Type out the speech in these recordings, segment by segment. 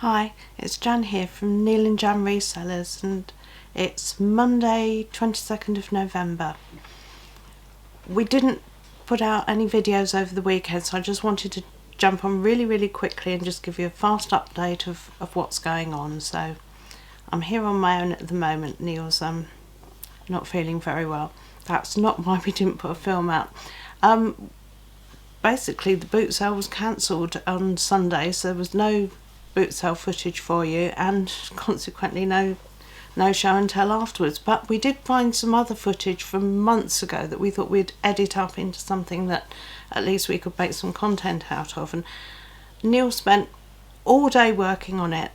Hi, it's Jan here from Neil and Jan Resellers, and it's Monday 22nd of November. We didn't put out any videos over the weekend, so I just wanted to jump on really quickly and just give you a fast update of what's going on. So I'm here on my own at the moment. Neil's not feeling very well. That's not why we didn't put a film out. Basically the boot sale was cancelled on Sunday, so there was no boot sale footage for you, and consequently no show and tell afterwards. But we did find some other footage from months ago that we thought we'd edit up into something that at least we could make some content out of, and Neil spent all day working on it,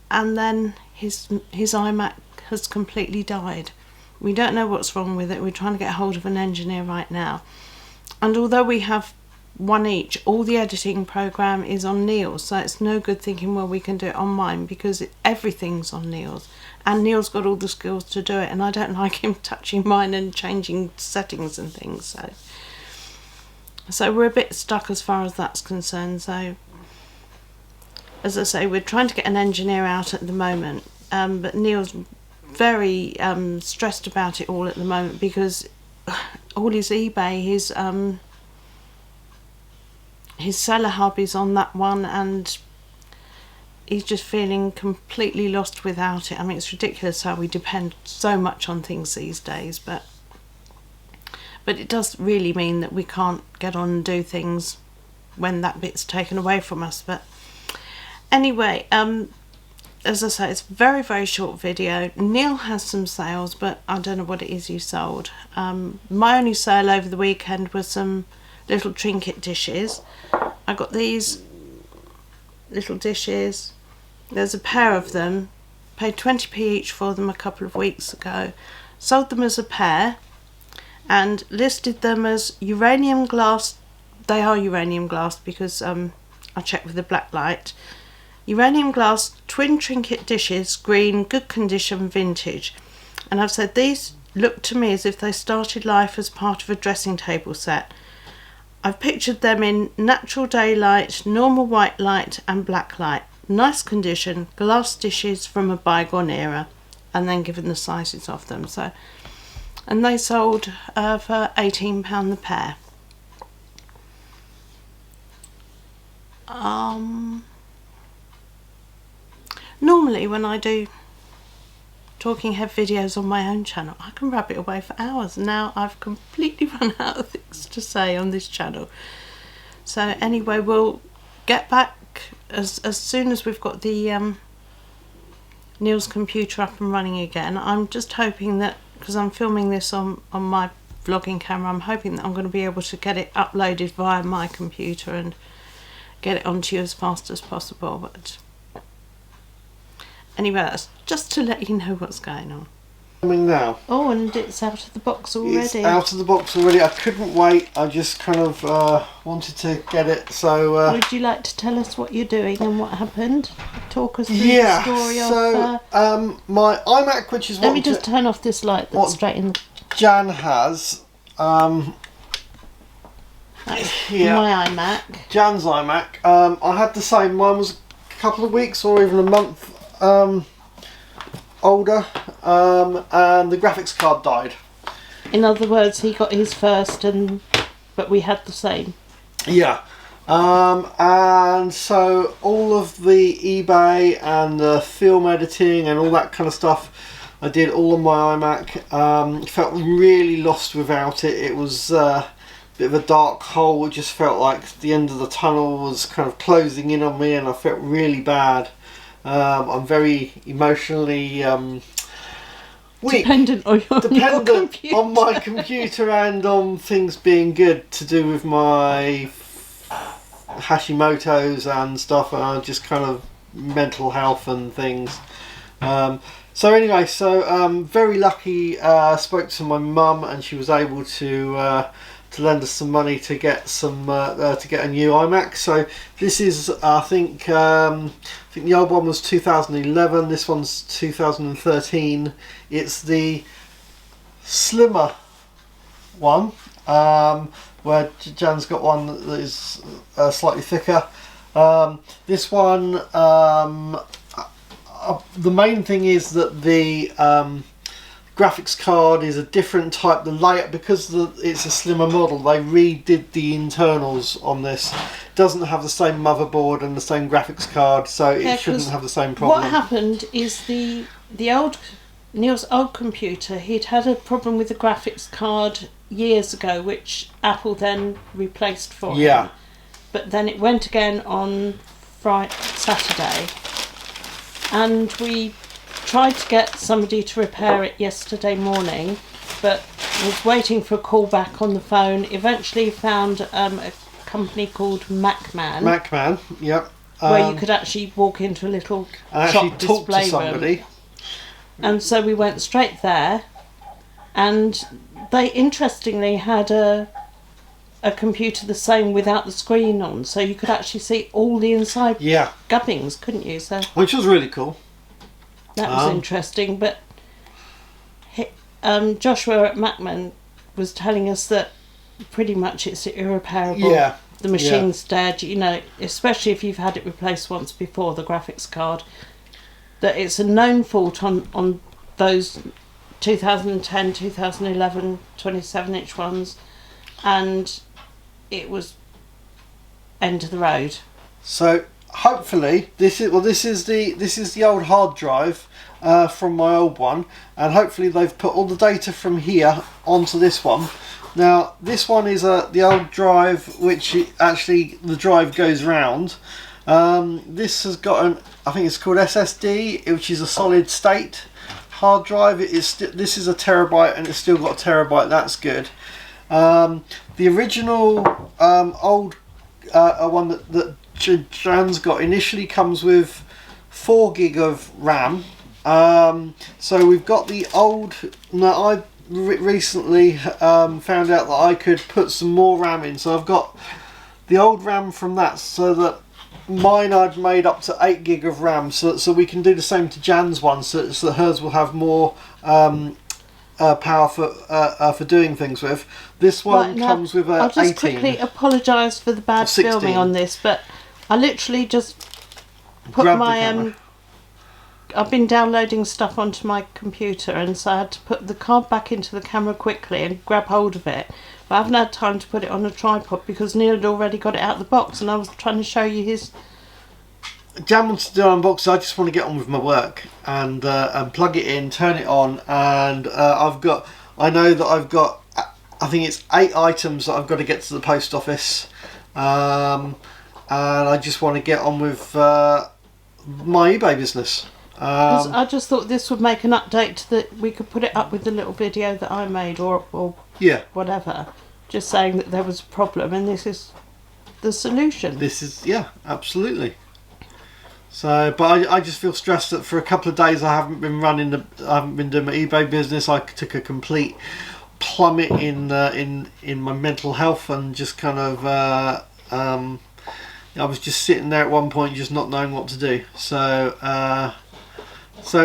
and then his iMac has completely died. We don't know what's wrong with it. We're trying to get hold of an engineer right now, and although we have one each, all the editing program is on Neil's, so it's no good thinking, well, we can do it on mine, because everything's on Neil's, and Neil's got all the skills to do it, and I don't like him touching mine and changing settings and things, so we're a bit stuck as far as that's concerned. So as I say, we're trying to get an engineer out at the moment, but Neil's very stressed about it all at the moment, because all his eBay, his seller hub is on that one, and he's just feeling completely lost without it. I mean, it's ridiculous how we depend so much on things these days, but it does really mean that we can't get on and do things when that bit's taken away from us. But anyway, as I say, it's a very short video. Neil has some sales, but I don't know what it is you sold. My only sale over the weekend was some little trinket dishes. I got these little dishes. There's a pair of them. Paid 20p each for them a couple of weeks ago. Sold them as a pair and listed them as uranium glass. They are uranium glass because I checked with the black light. Uranium glass twin trinket dishes, green, good condition, vintage. And I've said these look to me as if they started life as part of a dressing table set. I've pictured them in natural daylight, normal white light and black light. Nice condition, glass dishes from a bygone era, and then given the sizes of them. So, and they sold for £18 the pair. Normally when I do talking head videos on my own channel, I can rabbit away for hours. Now I've completely run out of things to say on this channel. So anyway, we'll get back as soon as we've got the Neil's computer up and running again. I'm just hoping that, because I'm filming this on my vlogging camera, I'm hoping that I'm going to be able to get it uploaded via my computer and get it onto you as fast as possible. But anyway, that's just to let you know what's going on. Coming now. Oh, and it's out of the box already. It's out of the box already. I couldn't wait. I just kind of wanted to get it. So would you like to tell us what you're doing and what happened? Talk us through the story of... my iMac, which is what... Let me just turn off this light that's straight in the... Jan has. That's my iMac. Jan's iMac. I had the same. Mine was a couple of weeks or even a month older, and the graphics card died. In other words, he got his first, but we had the same. Yeah. And so all of the eBay and the film editing and all that kind of stuff I did all on my iMac. Felt really lost without it. It was a bit of a dark hole. It just felt like the end of the tunnel was kind of closing in on me, and I felt really bad. I'm very emotionally weak, dependent on my computer and on things being good to do with my Hashimoto's and stuff, just kind of mental health and things. So anyway, very lucky. Spoke to my mum, and she was able to lend us some money to get to get a new iMac. So this is, I think the old one was 2011. This one's 2013. It's the slimmer one, where Jan's got one that is slightly thicker. This one, the main thing is that the graphics card is a different type. The layout, because it's a slimmer model, they redid the internals on this. It doesn't have the same motherboard and the same graphics card, so it shouldn't have the same problem. What happened is the old Neil's old computer, he'd had a problem with the graphics card years ago, which Apple then replaced for him. But then it went again on Saturday, and we tried to get somebody to repair it yesterday morning, but was waiting for a call back on the phone. Eventually found a company called MacMan, yep. Where you could actually walk into a little shop display room. And so we went straight there, and they interestingly had a computer the same without the screen on, so you could actually see all the inside gubbings, couldn't you? So which was really cool. That was interesting, but Joshua at MacMan was telling us that pretty much it's irreparable. Yeah. The machine's dead, you know, especially if you've had it replaced once before, the graphics card. That it's a known fault on those 2010, 2011, 27-inch ones, and it was end of the road. So hopefully this is the old hard drive from my old one, and hopefully they've put all the data from here onto this one. Now this one is the old drive, which actually the drive goes round. This has got I think it's called SSD, which is a solid state hard drive. This is a terabyte, and it's still got a terabyte. That's good. The original old one that Jan's got initially comes with 4 gig of RAM. So we've got the old. Now I recently found out that I could put some more RAM in, so I've got the old RAM from that, so that mine I'd made up to 8 gig of RAM, so we can do the same to Jan's one, so that hers will have more power for doing things with. This one comes with a 18. I'll just quickly apologise for the bad filming on this, but I literally just put my I've been downloading stuff onto my computer, and so I had to put the card back into the camera quickly and grab hold of it. But I haven't had time to put it on a tripod because Neil had already got it out of the box, and I was trying to show you his. Jan wants to do an unboxing. I just want to get on with my work and plug it in, turn it on, and I know that I've got, I think it's 8 items that I've got to get to the post office, and I just want to get on with my eBay business. I just thought this would make an update that we could put it up with the little video that I made, or whatever, just saying that there was a problem, and this is the solution. This is, absolutely. So, but I just feel stressed that for a couple of days I haven't been doing my eBay business. I took a complete plummet in my mental health, and just kind of I was just sitting there at one point just not knowing what to do. So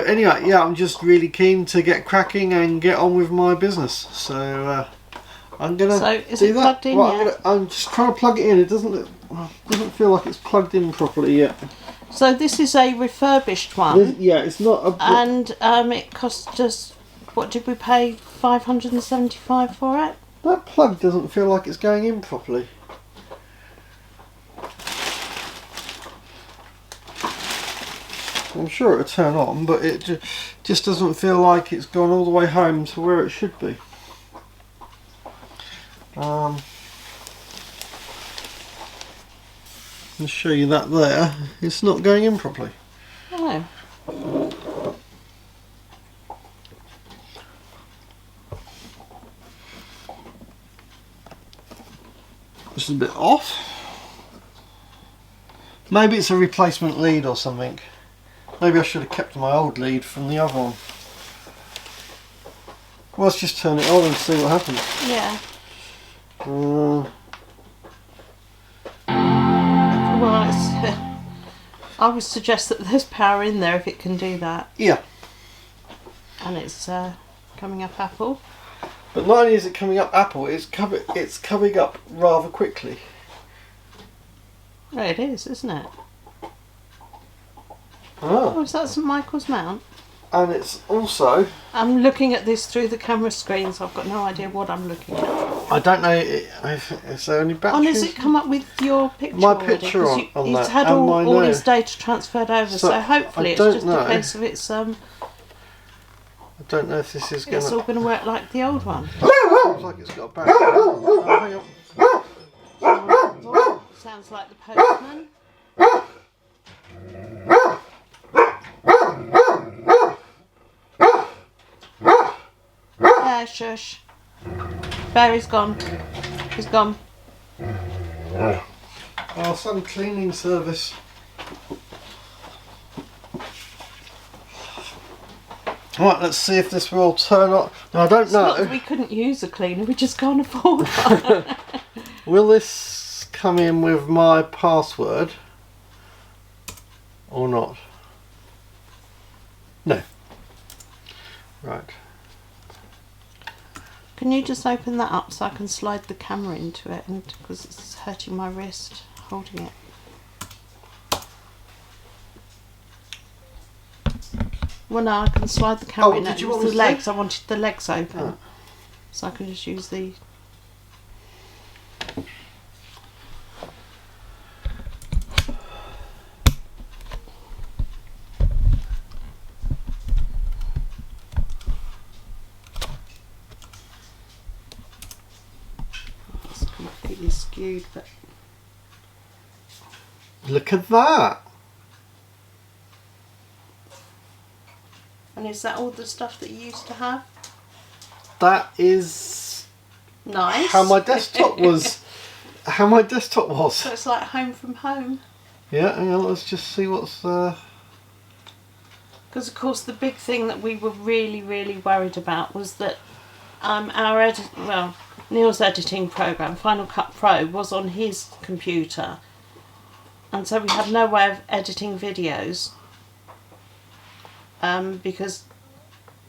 anyway, I'm just really keen to get cracking and get on with my business. So I'm gonna. So is it plugged in yet? I'm just trying to plug it in. It doesn't feel like it's plugged in properly yet. So this is a refurbished one. It's not. And it cost us. What did we pay? $575 for it. That plug doesn't feel like it's going in properly. I'm sure it'll turn on, but it just doesn't feel like it's gone all the way home to where it should be. I'll show you that there. It's not going in properly. Oh. This is a bit off. Maybe it's a replacement lead or something. Maybe I should have kept my old lead from the other one. Well, let's just turn it on and see what happens. Yeah. Well, I would suggest that there's power in there if it can do that. Yeah. And it's coming up Apple. But not only is it coming up Apple, it's coming up rather quickly. Well, it is, isn't it? Oh. Oh, is that St Michael's Mount? And it's also... I'm looking at this through the camera screen, so I've got no idea what I'm looking at. I don't know, is there any batteries? Oh, does it come up with your picture My already? picture 'Cause on he's that, had and all my his name. data transferred over, So, so hopefully I it's don't just know. a case of it's I don't know if this is going it's all going to work like the old one. Looks like it's got a battery. Oh, hang on. Sounds like the postman. Yeah, shush. Barry's gone. He's gone. Oh, some cleaning service. Right, let's see if this will turn on. Now, I don't It's not know. that we couldn't use a cleaner, we just can't afford one. Will this come in with my password or not? No. Right. Can you just open that up so I can slide the camera into it, and because it's hurting my wrist holding it. Well, no, I can slide the camera in. Did you It was want the me to legs? do? I wanted the legs open, Oh. so I can just use the. It's completely skewed, but Look at that. and is that all the stuff that you used to have? That is Nice. how my desktop was. How my desktop was. So it's like home from home. Yeah, hang on, let's just see what's Because of course the big thing that we were really worried about was that Neil's editing program, Final Cut Pro, was on his computer, and so we had no way of editing videos because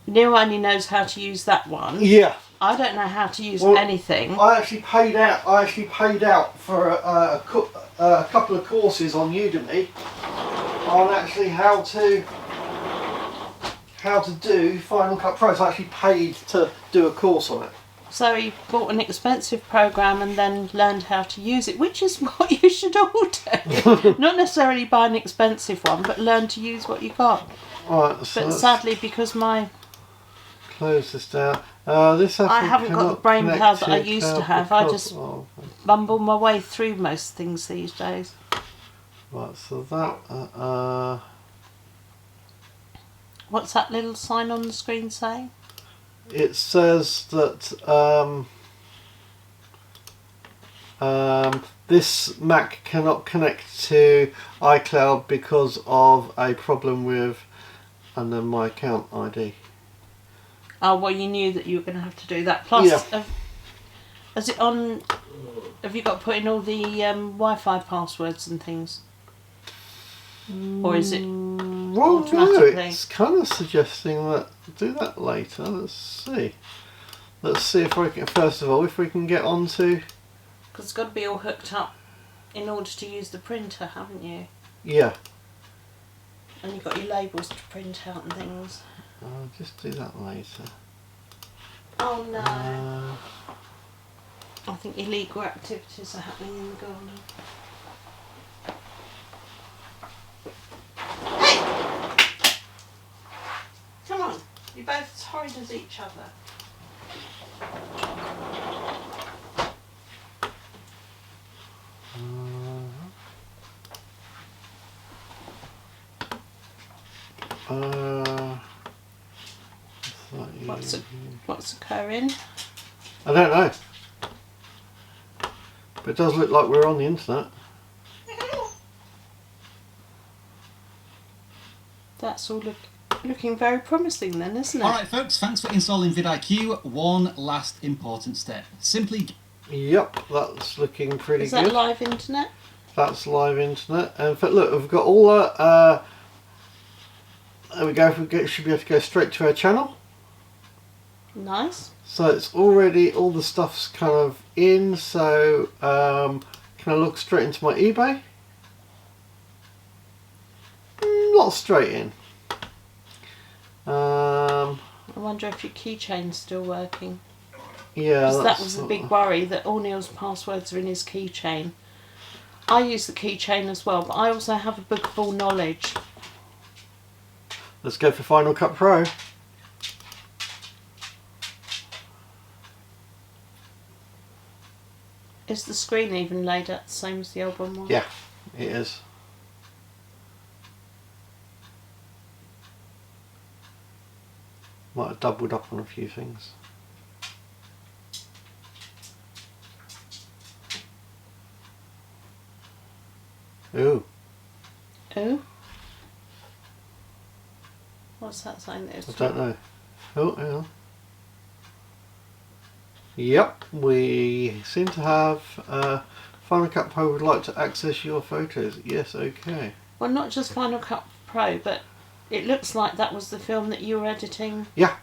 Neil only knows how to use that one. Yeah. I don't know how to use Well, anything. I actually paid out for a couple of courses on Udemy on actually how to do Final Cut Pro. So I actually paid to do a course on it. So he bought an expensive program and then learned how to use it, which is what you should all do. Not necessarily buy an expensive one, but learn to use what you got. Right, so But let's sadly, because close this down. This I haven't got the brain connect power that I to used to cloud have. I because just of- bumble my way through most things these days. Right, so that What's that little sign on the screen saying? it says that this Mac cannot connect to iCloud because of a problem with, and then my account ID. Oh, well, you knew that you were going to have to do that. Plus, Yeah. has it on? Have you got to put in all the Wi-Fi passwords and things, or is it? Well, no, Automatically. it's kind of suggesting that do that later. Let's see. Let's see if we can. First of all, if we can get onto. Because it's got to be all hooked up in order to use the printer, haven't you? Yeah. And you've got your labels to print out and things. I'll just do that later. Oh no! Uh, I think illegal activities are happening in the garden. Hey! Come on, you're both as horrid as each other. What's occurring? I don't know. But it does look like we're on the internet. That's all looking very promising then, isn't it? Alright folks, thanks for installing vidIQ. One last important step. Simply Yep, that's looking pretty Is that good. live internet? That's live internet. And in fact, look, we've got all the. There we go. Should be able to go straight to our channel. Nice. So it's already all the stuff's kind of in. So can I look straight into my eBay? lot straight in. I wonder if your keychain's still working. Yeah, Because that was the big worry, that all Neil's passwords are in his keychain. I use the keychain as well, but I also have a book of all knowledge. Let's go for Final Cut Pro. Is the screen even laid out the same as the old one was? Yeah, it is. Might have doubled up on a few things. Ooh. Ooh? What's that saying? I don't know. Oh, hang on. Yep, we seem to have Final Cut Pro would like to access your photos. Yes, okay. Well, not just Final Cut Pro, but it looks like that was the film that you were editing. Yeah,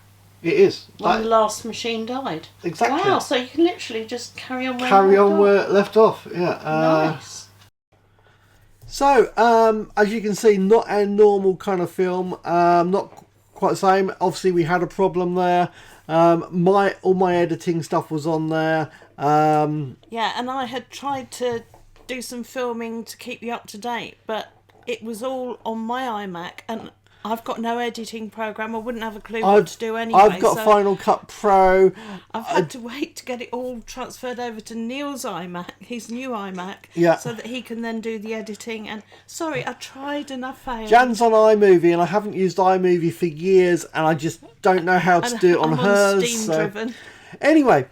it is. When the last machine died. Exactly. Wow, so you can literally just carry on where where it left off. Yeah. Nice. So, as you can see, not a normal kind of film. Not quite the same. Obviously, we had a problem there. All my editing stuff was on there. Yeah, and I had tried to do some filming to keep you up to date, but it was all on my iMac, and I've got no editing program. I wouldn't have a clue what to do anyway. I've got Final Cut Pro. I've had to wait to get it all transferred over to Neil's iMac, his new iMac, Yeah. so that he can then do the editing. And sorry, I tried and I failed. Jan's on iMovie, and I haven't used iMovie for years, and I just don't know how to do it on I'm hers. Steam driven. Anyway,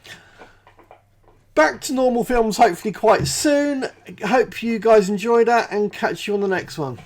back to normal films hopefully quite soon. Hope you guys enjoyed that, and catch you on the next one.